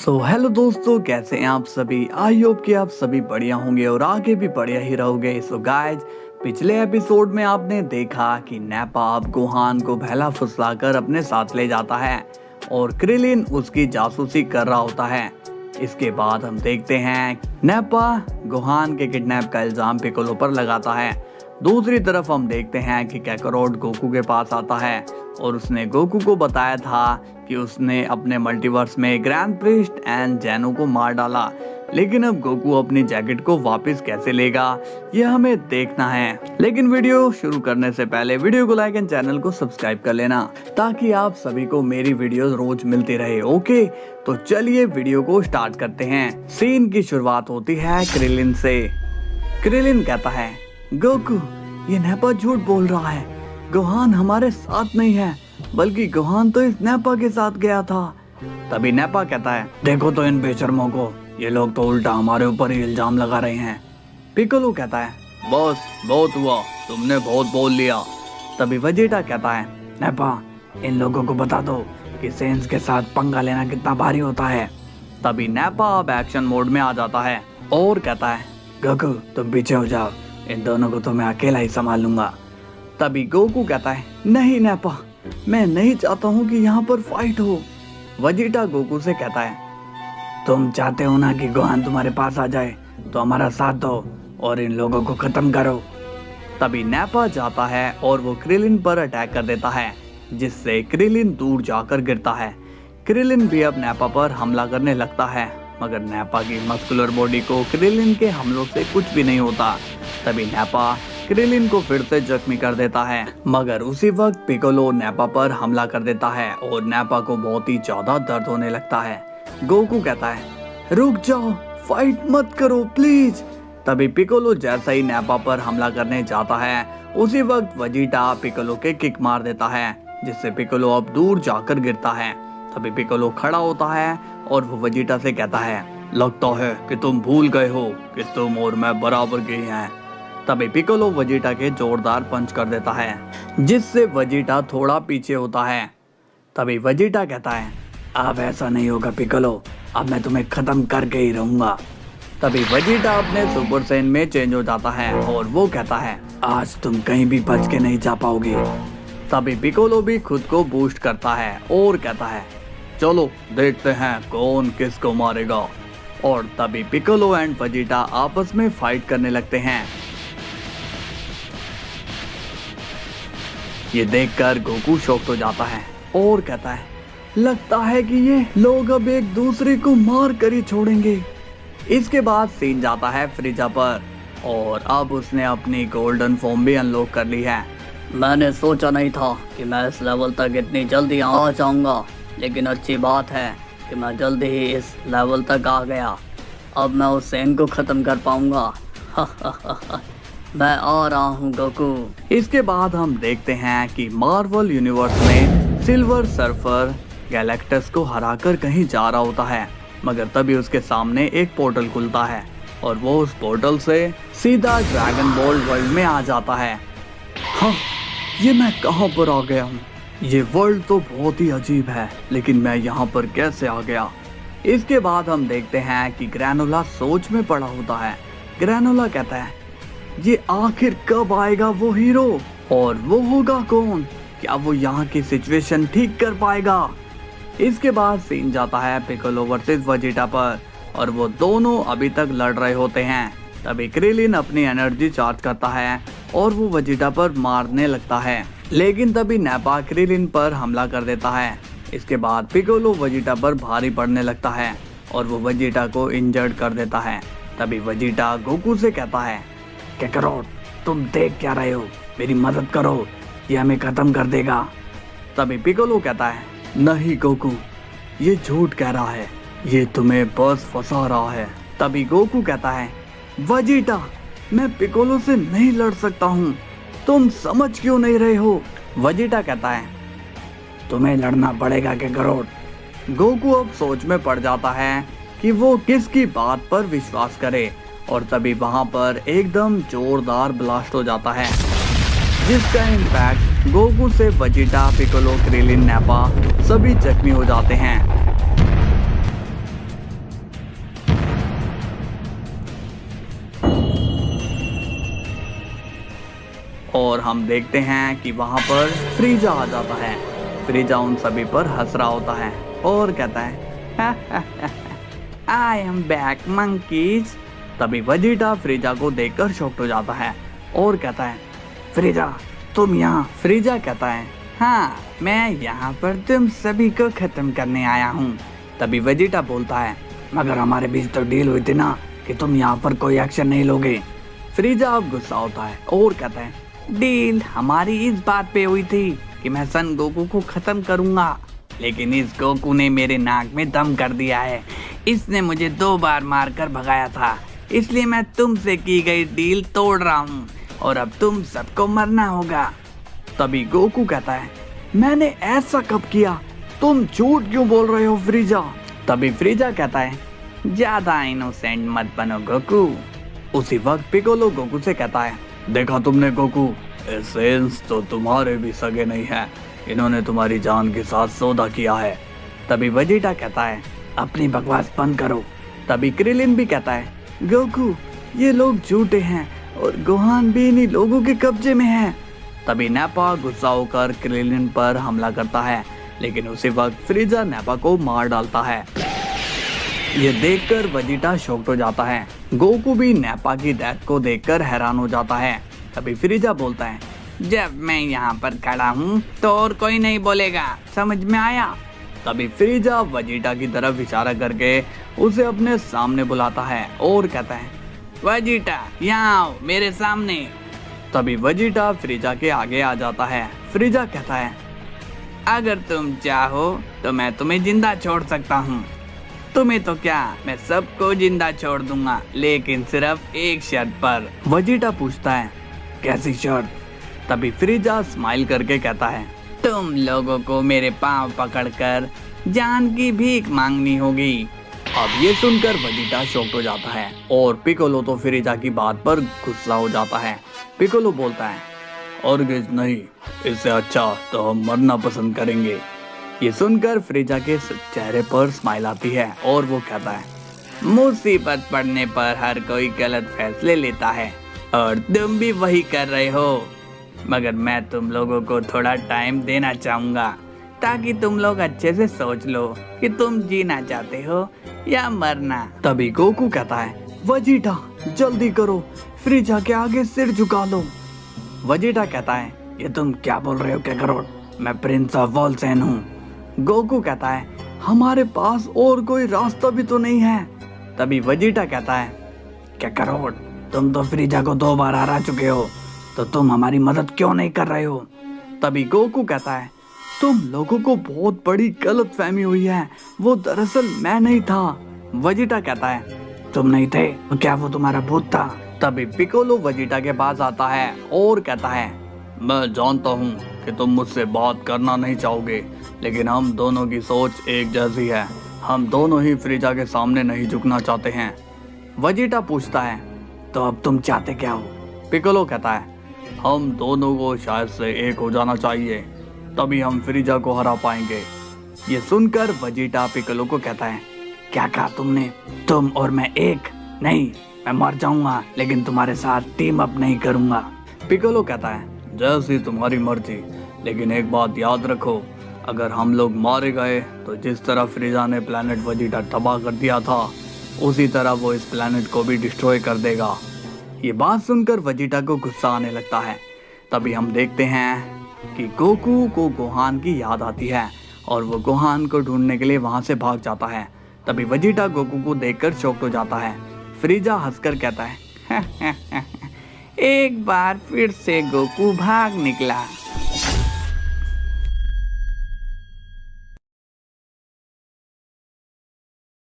Hello दोस्तों, कैसे हैं आप सभी। आई होप कि आप सभी बढ़िया होंगे और आगे भी बढ़िया ही रहोगे। गाइज, पिछले एपिसोड में आपने देखा कि नैपा अब गोहान को बहला फुसलाकर अपने साथ ले जाता है और क्रिलिन उसकी जासूसी कर रहा होता है। इसके बाद हम देखते हैं नैपा गोहान के किडनैप का इल्जाम पिकोलो पर लगाता है। दूसरी तरफ हम देखते हैं कि कैकारोट गोकू के पास आता है और उसने गोकू को बताया था कि उसने अपने मल्टीवर्स में ग्रैंड प्रिस्ट एंड जेनो को मार डाला, लेकिन अब गोकू अपनी जैकेट को वापस कैसे लेगा यह हमें देखना है। लेकिन वीडियो शुरू करने से पहले वीडियो को लाइक एंड चैनल को सब्सक्राइब कर लेना ताकि आप सभी को मेरी वीडियो रोज मिलती रहे। ओके, तो चलिए वीडियो को स्टार्ट करते हैं। सीन की शुरुआत होती है क्रिलिन से। क्रिलिन कहता है, गोकू ये नैपा झूठ बोल रहा है, गोहान हमारे साथ नहीं है, बल्कि गोहान तो इस नैपा के साथ गया था। तभी नैपा कहता है, देखो तो इन बेशर्मों को, ये लोग तो उल्टा हमारे ऊपर ही इल्जाम लगा रहे हैं। पिकोलो कहता है, बॉस बहुत हुआ, तुमने बहुत बोल लिया। तभी वेजिटा कहता है, नैपा इन लोगों को बता दो कि सेंस के साथ पंगा लेना कितना भारी होता है। तभी नैपा अब एक्शन मोड में आ जाता है और कहता है, गोकू तुम पीछे हो जाओ, इन दोनों को तो मैं अकेला ही संभाल लूंगा। तभी गोकू कहता है, नहीं नैपा, मैं नहीं चाहता हूँ कि यहाँ पर फाइट हो। वेजिटा गोकू से कहता है, तुम चाहते हो ना कि गोहान तुम्हारे पास आ जाए, तो हमारा साथ दो और इन लोगों को खत्म करो। तभी नैपा जाता है और वो क्रिलिन पर अटैक कर देता है, जिससे क्रिलिन दूर जाकर गिरता है। क्रिलिन भी अब नैपा पर हमला करने लगता है, मगर नैपा की मस्कुलर बॉडी को क्रिलिन के हमलों से कुछ भी नहीं होता। तभी नैपा क्रिलिन को फिर से जख्मी कर देता है, मगर उसी वक्त पिकोलो नैपा पर हमला कर देता है और नैपा को बहुत ही ज्यादा दर्द होने लगता है। गोकू कहता है, रुक जाओ, फाइट मत करो प्लीज। तभी पिकोलो जैसा ही नैपा पर हमला करने जाता है, उसी वक्त वेजिटा पिकोलो के किक मार देता है, जिससे पिकोलो अब दूर जाकर गिरता है। तभी पिकोलो खड़ा होता है और वो वेजिटा से कहता है, लगता है कि तुम भूल गए हो कि तुम और मैं बराबर के हैं। तभी पिकोलो वेजिटा के जोरदार पंच कर देता है, जिससे वेजिटा थोड़ा पीछे होता है। तभी वेजिटा कहता है, अब ऐसा नहीं होगा पिकोलो, अब मैं तुम्हें खत्म करके ही रहूंगा। तभी वेजिटा अपने सुपर सैयन में चेंज हो जाता है और वो कहता है, आज तुम कहीं भी बच के नहीं जा पाओगे। तभी पिकोलो भी खुद को बूस्ट करता है और कहता है, चलो देखते हैं कौन किसको मारेगा। और तभी पिकोलो एंड वेजिटा आपस में फाइट करने लगते हैं। ये देखकर गोकू शॉक्ड हो जाता है और कहता है, लगता है कि ये लोग अब एक दूसरे को मार कर ही छोड़ेंगे। इसके बाद सीन जाता है फ्रीजा पर और अब उसने अपनी गोल्डन फॉर्म भी अनलॉक कर ली है। मैंने सोचा नहीं था कि मैं इस लेवल तक इतनी जल्दी आ जाऊंगा, लेकिन अच्छी बात है कि मैं जल्दी ही इस लेवल तक आ गया। अब मैं उस सैन को खत्म कर पाऊंगा। मैं आ रहा हूँ गोकू। इसके बाद हम देखते हैं कि मार्वल यूनिवर्स में सिल्वर सर्फर गैलेक्टस को हराकर कहीं जा रहा होता है, मगर तभी उसके सामने एक पोर्टल खुलता है और वो उस पोर्टल से सीधा ड्रैगन बॉल वर्ल्ड में आ जाता है। हाँ, ये मैं कहाँ पर आ गया हूँ? ये वर्ल्ड तो बहुत ही अजीब है, लेकिन मैं यहाँ पर कैसे आ गया? इसके बाद हम देखते हैं कि ग्रैनोला सोच में पड़ा होता है। ग्रैनोला कहता है, ये आखिर कब आएगा वो हीरो, और वो होगा कौन? क्या वो यहाँ की सिचुएशन ठीक कर पाएगा? इसके बाद सीन जाता है पिकोलो वर्सेस वेजिटा पर और वो दोनों अभी तक लड़ रहे होते हैं। तभी क्रिलिन अपनी एनर्जी चार्ज करता है और वो वेजिटा पर मारने लगता है, लेकिन तभी नैपा क्रिलिन पर हमला कर देता है। इसके बाद पिकोलो वेजिटा पर भारी पड़ने लगता है और वो वेजिटा को इंजर्ड कर देता है। तभी वेजिटा गोकू से कहता है, कैकारोट तुम देख क्या रहे हो, मेरी मदद करो, ये हमें खत्म कर देगा। तभी पिकोलो कहता है, नहीं गोकू, ये झूठ कह रहा है, ये तुम्हें बस फंसा रहा है। तभी गोकू कहता है, वेजिटा मैं पिकोलो से नहीं लड़ सकता हूँ, तुम समझ क्यों नहीं रहे हो? वेजिटा कहता है, तुम्हें लड़ना पड़ेगा कैकारोट। गोकू अब सोच में पड़ जाता है कि वो किसकी बात पर विश्वास करे और तभी वहां पर एकदम जोरदार ब्लास्ट हो जाता है, जिसका इम्पैक्ट गोकू से वेजिटा, पिकोलो, क्रिलिन, नैपा सभी जख्मी हो जाते हैं। और हम देखते हैं कि वहाँ पर फ्रीजा आ जाता है। फ्रीजा उन सभी पर हंस रहा होता है और कहता है आई एम बैक मंकीज। तभी वेजिटा फ्रीजा को देखकर शॉक्ड हो जाता है और कहता है फ्रीजा तुम यहाँ। फ्रीजा कहता है हाँ मैं यहाँ पर तुम सभी को खत्म करने आया हूँ। तभी वेजिटा बोलता है मगर हमारे बीच तो डील हुई थी ना कि तुम यहाँ पर कोई एक्शन नहीं लोगे। फ्रीजा अब गुस्सा होता है और कहता है डील हमारी इस बात पे हुई थी कि मैं सन गोकू को खत्म करूंगा, लेकिन इस गोकू ने मेरे नाक में दम कर दिया है। इसने मुझे 2 बार मारकर भगाया था, इसलिए मैं तुमसे की गई डील तोड़ रहा हूँ और अब तुम सबको मरना होगा। तभी गोकू कहता है मैंने ऐसा कब किया, तुम झूठ क्यों बोल रहे हो फ्रीजा। तभी फ्रीजा कहता है ज्यादा इनोसेंट मत बनो गोकू। उसी वक्त पिकोलो गोकू से कहता है देखा तुमने गोकू, एसेंस तो तुम्हारे भी सगे नहीं है, इन्होंने तुम्हारी जान के साथ सौदा किया है। तभी वेजिटा कहता है अपनी बकवास बंद करो। तभी क्रिलिन भी कहता है गोकू ये लोग झूठे हैं और गोहान भी इन्हीं लोगों के कब्जे में है। तभी नैपा गुस्सा होकर क्रिलिन पर हमला करता है, लेकिन उसी वक्त फ्रीजा नैपा को मार डालता है। ये देखकर वेजिटा शॉक्ड हो जाता है। गोकू भी नैपा की डेथ को देखकर हैरान हो जाता है। तभी फ्रीजा बोलता है जब मैं यहाँ पर खड़ा हूँ तो और कोई नहीं बोलेगा, समझ में आया। तभी फ्रीजा वेजिटा की तरफ इशारा करके उसे अपने सामने बुलाता है और कहता है वेजिटा यहाँ आओ मेरे सामने। तभी वेजिटा फ्रीजा के आगे आ जाता है। फ्रीजा कहता है अगर तुम चाहो तो मैं तुम्हें जिंदा छोड़ सकता हूँ। तुम्हें तो क्या मैं सबको जिंदा छोड़ दूंगा, लेकिन सिर्फ एक शर्त पर। वेजिटा पूछता है कैसी शर्त। तभी फ्रीजा स्माइल करके कहता है तुम लोगों को मेरे पांव पकड़कर जान की भीख मांगनी होगी। अब ये सुनकर वेजिटा शॉक्ड हो जाता है और पिकोलो तो फ्रीजा की बात पर गुस्सा हो जाता है। पिकोलो बोलता है और नहीं, इससे अच्छा तो हम मरना पसंद करेंगे। ये सुनकर फ्रीजा के चेहरे पर स्माइल आती है और वो कहता है मुसीबत पड़ने पर हर कोई गलत फैसले लेता है और तुम भी वही कर रहे हो, मगर मैं तुम लोगों को थोड़ा टाइम देना चाहूंगा ताकि तुम लोग अच्छे से सोच लो कि तुम जीना चाहते हो या मरना। तभी गोकू कहता है वेजिटा जल्दी करो, फ्रीजा के आगे सिर झुका लो। वेजिटा कहता है ये तुम क्या बोल रहे हो काकारोट, मैं प्रिंस ऑफ वोल्सेन हूँ। गोकू कहता है हमारे पास और कोई रास्ता भी तो नहीं है। तभी वेजिटा कहता है काकारोट तुम तो फ्रीजा को 2 बार हरा चुके हो, तो तुम हमारी मदद क्यों नहीं कर रहे हो। तभी गोकू कहता है तुम लोगों को बहुत बड़ी गलतफहमी हुई है, वो दरअसल मैं नहीं था। वेजिटा कहता है तुम नहीं थे तो क्या वो तुम्हारा भूत था। तभी पिकोलो वेजिटा के पास आता है और कहता है मैं जानता हूँ कि तुम मुझसे बात करना नहीं चाहोगे, लेकिन हम दोनों की सोच एक जैसी है, हम दोनों ही फ्रीजा के सामने नहीं झुकना चाहते हैं। वेजिटा पूछता है तो अब तुम चाहते क्या हो। पिकोलो कहता है हम दोनों को शायद से एक हो जाना चाहिए, तभी हम फ्रीजा को हरा पाएंगे। ये सुनकर वेजिटा पिकोलो को कहता है क्या कहा तुमने, तुम और मैं एक? नहीं, मैं मर जाऊंगा लेकिन तुम्हारे साथ टीम अप नहीं करूंगा। पिकोलो कहता है जैसी तुम्हारी मर्जी, लेकिन एक बात याद रखो, अगर हम लोग मारे गए तो जिस तरह फ्रीजा ने प्लेनेट वेजिटा तबाह कर दिया था, उसी तरह वो इस प्लेनेट को भी डिस्ट्रॉय कर देगा। ये बात सुनकर वेजिटा को गुस्सा आने लगता है। तभी हम देखते हैं कि गोकू को गोहान की याद आती है और वो गोहान को ढूंढने के लिए वहां से भाग जाता है। तभी वेजिटा गोकू को देखकर शॉक्ड हो जाता है। फ्रीजा हंसकर कहता है एक बार फिर से गोकू भाग निकला।